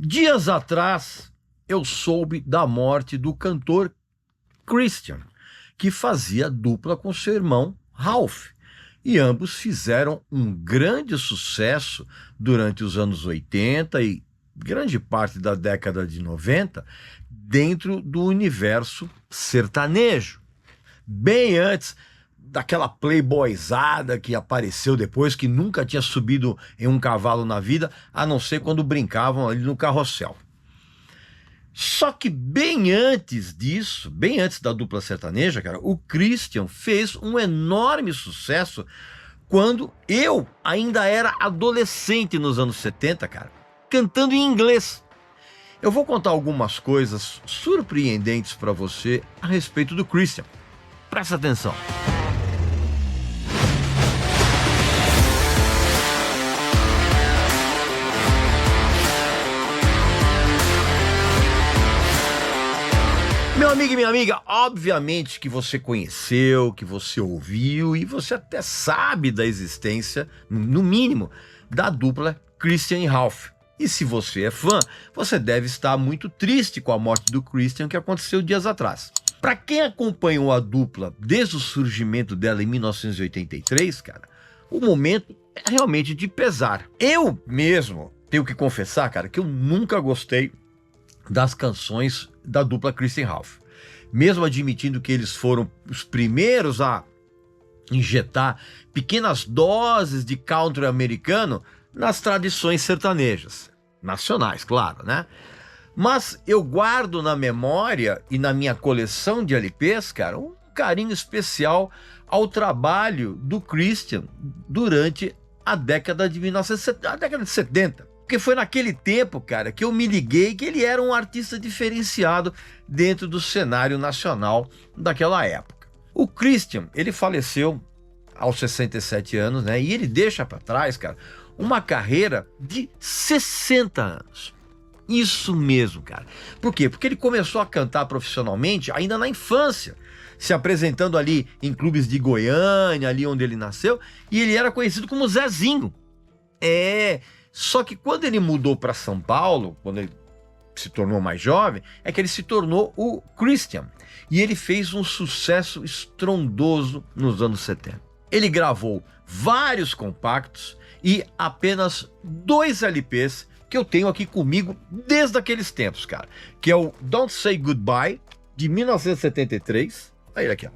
Dias atrás, eu soube da morte do cantor Christian, que fazia dupla com seu irmão Ralph, e ambos fizeram um grande sucesso durante os anos 80 e grande parte da década de 90 dentro do universo sertanejo, bem antes daquela playboyzada que apareceu depois, que nunca tinha subido em um cavalo na vida, a não ser quando brincavam ali no carrossel. Só que bem antes disso, bem antes da dupla sertaneja, cara, o Christian fez um enorme sucesso quando eu ainda era adolescente nos anos 70, cara, cantando em inglês. Eu vou contar algumas coisas surpreendentes para você a respeito do Christian. Presta atenção. Meu amigo e minha amiga, obviamente que você conheceu, que você ouviu e você até sabe da existência, no mínimo, da dupla Christian e Ralph. E se você é fã, você deve estar muito triste com a morte do Christian que aconteceu dias atrás. Para quem acompanhou a dupla desde o surgimento dela em 1983, cara, o momento é realmente de pesar. Eu mesmo tenho que confessar, cara, que eu nunca gostei das canções da dupla Christian e Ralph. Mesmo admitindo que eles foram os primeiros a injetar pequenas doses de country americano nas tradições sertanejas, nacionais, claro, né? Mas eu guardo na memória e na minha coleção de LPs, cara, um carinho especial ao trabalho do Christian durante a década de 1970, a década de 70. Porque foi naquele tempo, cara, que eu me liguei que ele era um artista diferenciado dentro do cenário nacional daquela época. O Christian, ele faleceu aos 67 anos, né? E ele deixa para trás, cara, uma carreira de 60 anos. Isso mesmo, cara. Por quê? Porque ele começou a cantar profissionalmente ainda na infância, se apresentando ali em clubes de Goiânia, ali onde ele nasceu, e ele era conhecido como Zezinho. Só que quando ele mudou para São Paulo, quando ele se tornou mais jovem, é que ele se tornou o Christian. E ele fez um sucesso estrondoso nos anos 70. Ele gravou vários compactos e apenas 2 LPs que eu tenho aqui comigo desde aqueles tempos, cara. Que é o Don't Say Goodbye, de 1973. Aí ele aqui, ó.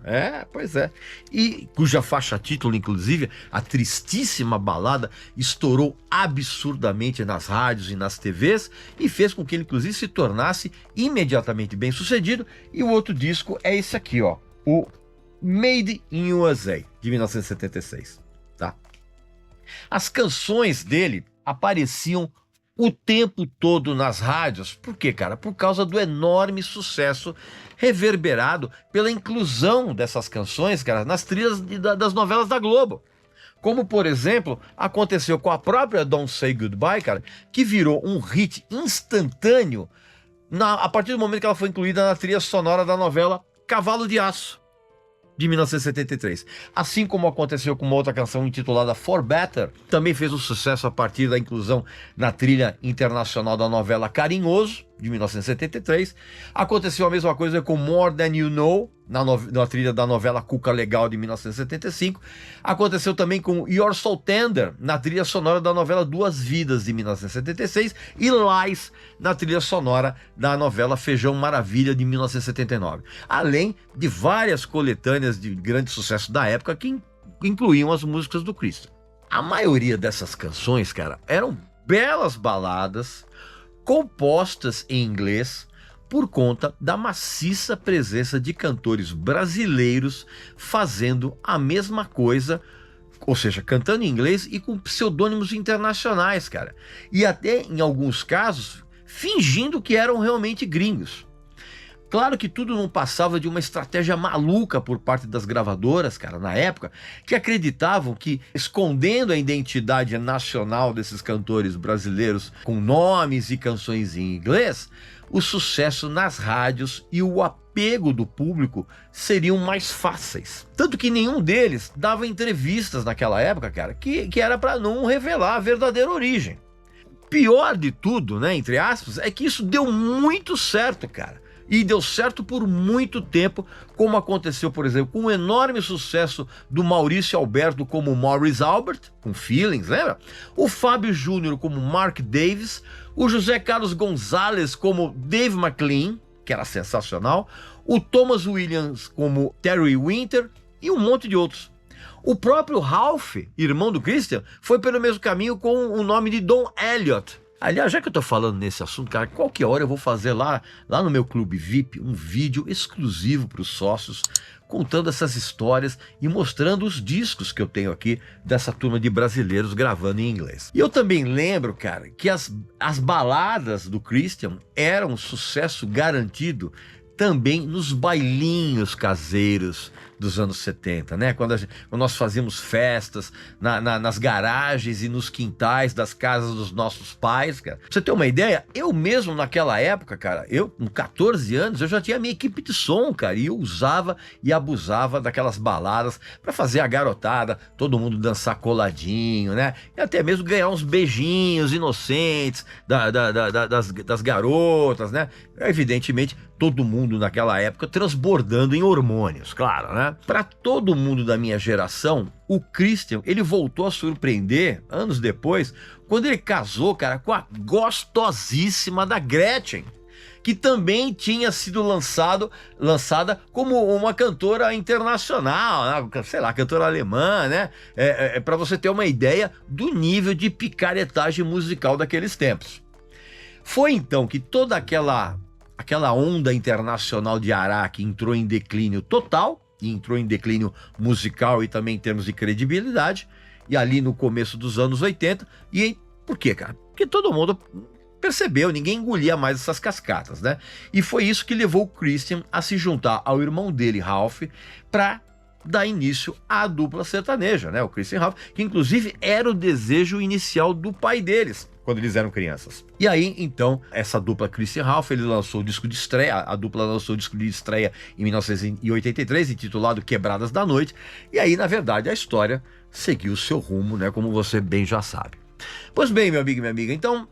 Pois é. E cuja faixa título, inclusive, a tristíssima balada, estourou absurdamente nas rádios e nas TVs e fez com que ele, inclusive, se tornasse imediatamente bem sucedido. E o outro disco é esse aqui, ó. O Made in USA, de 1976. Tá? As canções dele apareciam o tempo todo nas rádios. Por quê, cara? Por causa do enorme sucesso reverberado pela inclusão dessas canções, cara, nas trilhas das novelas da Globo. Como, por exemplo, aconteceu com a própria Don't Say Goodbye, cara, que virou um hit instantâneo a partir do momento que ela foi incluída na trilha sonora da novela Cavalo de Aço, de 1973. Assim como aconteceu com uma outra canção intitulada For Better, também fez um sucesso a partir da inclusão na trilha internacional da novela Carinhoso, de 1973. Aconteceu a mesma coisa com More Than You Know, na trilha da novela Cuca Legal, de 1975. Aconteceu também com You're So Tender, na trilha sonora da novela Duas Vidas, de 1976. E Lies, na trilha sonora da novela Feijão Maravilha, de 1979. Além de várias coletâneas de grande sucesso da época que incluíam as músicas do Christian. A maioria dessas canções, cara, eram belas baladas compostas em inglês por conta da maciça presença de cantores brasileiros fazendo a mesma coisa, ou seja, cantando em inglês e com pseudônimos internacionais, cara. E até, em alguns casos, fingindo que eram realmente gringos. Claro que tudo não passava de uma estratégia maluca por parte das gravadoras, cara, na época, que acreditavam que, escondendo a identidade nacional desses cantores brasileiros com nomes e canções em inglês, o sucesso nas rádios e o apego do público seriam mais fáceis. Tanto que nenhum deles dava entrevistas naquela época, cara, que era para não revelar a verdadeira origem. pior de tudo, né, entre aspas, é que isso deu muito certo, cara. E deu certo por muito tempo, como aconteceu, por exemplo, com o enorme sucesso do Maurício Alberto como Maurice Albert, com Feelings, lembra? O Fábio Júnior como Mark Davis, o José Carlos Gonzalez como Dave McLean, que era sensacional, o Thomas Williams como Terry Winter e um monte de outros. O próprio Ralph, irmão do Christian, foi pelo mesmo caminho com o nome de Don Elliott. Aliás, já que eu tô falando nesse assunto, cara, qualquer hora eu vou fazer lá no meu Clube VIP um vídeo exclusivo para os sócios, contando essas histórias e mostrando os discos que eu tenho aqui dessa turma de brasileiros gravando em inglês. E eu também lembro, cara, que as baladas do Christian eram um sucesso garantido também nos bailinhos caseiros dos anos 70, né? Quando nós fazíamos festas nas garagens e nos quintais das casas dos nossos pais, cara. Pra você ter uma ideia, eu mesmo naquela época, cara, eu com 14 anos, eu já tinha minha equipe de som, cara, e eu usava e abusava daquelas baladas para fazer a garotada, todo mundo dançar coladinho, né? E até mesmo ganhar uns beijinhos inocentes das garotas, né? Evidentemente, todo mundo naquela época transbordando em hormônios, claro, né? Para todo mundo da minha geração, o Christian, ele voltou a surpreender anos depois, quando ele casou, cara, com a gostosíssima da Gretchen, que também tinha sido lançada como uma cantora internacional, né? Sei lá, cantora alemã, né? Para você ter uma ideia do nível de picaretagem musical daqueles tempos. Foi então que toda aquela onda internacional de Araque entrou em declínio total, e entrou em declínio musical e também em termos de credibilidade, e ali no começo dos anos 80, e por quê, cara? Porque todo mundo percebeu, ninguém engolia mais essas cascatas, né? E foi isso que levou o Christian a se juntar ao irmão dele, Ralph, para dar início à dupla sertaneja, né? O Christian e Ralph, que inclusive era o desejo inicial do pai deles, quando eles eram crianças. E aí, então, essa dupla Christian Ralph, ele lançou o disco de estreia, a dupla lançou o disco de estreia em 1983, intitulado Quebradas da Noite, e aí, na verdade, a história seguiu o seu rumo, né, como você bem já sabe. Pois bem, meu amigo e minha amiga, então,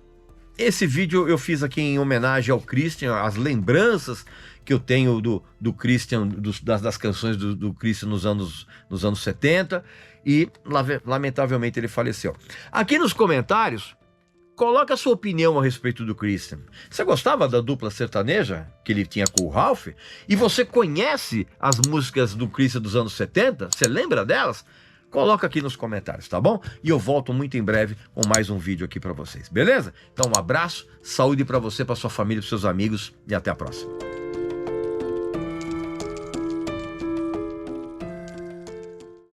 esse vídeo eu fiz aqui em homenagem ao Christian, as lembranças que eu tenho do Christian, das canções do Christian nos anos 70, e lamentavelmente ele faleceu. Aqui nos comentários, coloca a sua opinião a respeito do Christian. Você gostava da dupla sertaneja que ele tinha com o Ralph? E você conhece as músicas do Christian dos anos 70? Você lembra delas? Coloca aqui nos comentários, tá bom? E eu volto muito em breve com mais um vídeo aqui para vocês, beleza? Então um abraço, saúde para você, para sua família, para seus amigos e até a próxima.